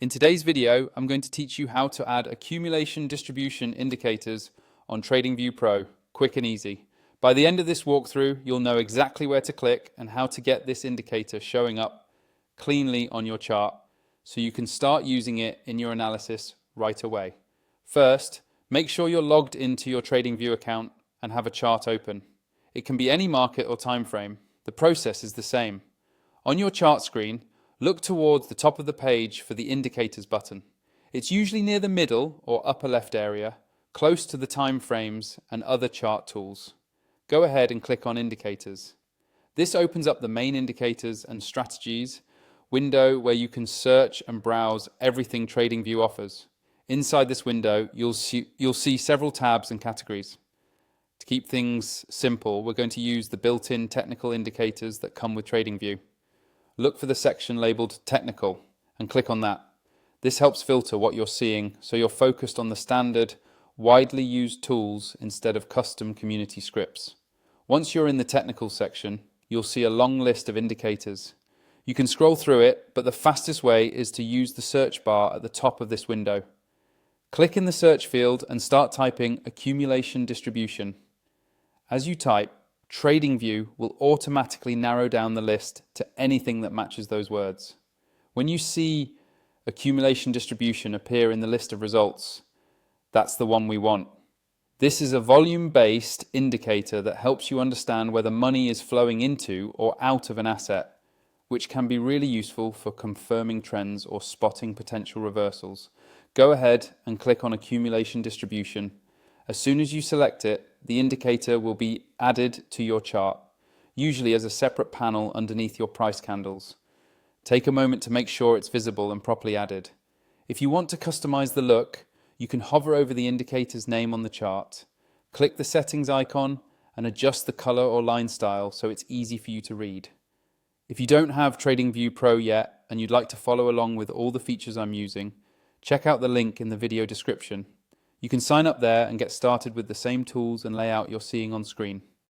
In today's video, I'm going to teach you how to add accumulation distribution indicators on TradingView Pro, quick and easy. By the end of this walkthrough, you'll know exactly where to click and how to get this indicator showing up cleanly on your chart so you can start using it in your analysis right away. First, make sure you're logged into your TradingView account and have a chart open. It can be any market or time frame. The process is the same. On your chart screen, look towards the top of the page for the Indicators button. It's usually near the middle or upper left area, close to the time frames and other chart tools. Go ahead and click on Indicators. This opens up the main indicators and strategies window where you can search and browse everything TradingView offers. Inside this window, you'll see several tabs and categories. To keep things simple, we're going to use the built-in technical indicators that come with TradingView. Look for the section labeled Technical and click on that. This helps filter what you're seeing so you're focused on the standard, widely used tools instead of custom community scripts. Once you're in the Technical section, you'll see a long list of indicators. You can scroll through it, but the fastest way is to use the search bar at the top of this window. Click in the search field and start typing Accumulation Distribution. As you type, TradingView will automatically narrow down the list to anything that matches those words. When you see Accumulation Distribution appear in the list of results, that's the one we want. This is a volume-based indicator that helps you understand whether money is flowing into or out of an asset, which can be really useful for confirming trends or spotting potential reversals. Go ahead and click on Accumulation Distribution. As soon as you select it, the indicator will be added to your chart, usually as a separate panel underneath your price candles. Take a moment to make sure it's visible and properly added. If you want to customize the look, you can hover over the indicator's name on the chart, click the settings icon and adjust the color or line style so it's easy for you to read. If you don't have TradingView Pro yet and you'd like to follow along with all the features I'm using, check out the link in the video description. You can sign up there and get started with the same tools and layout you're seeing on screen.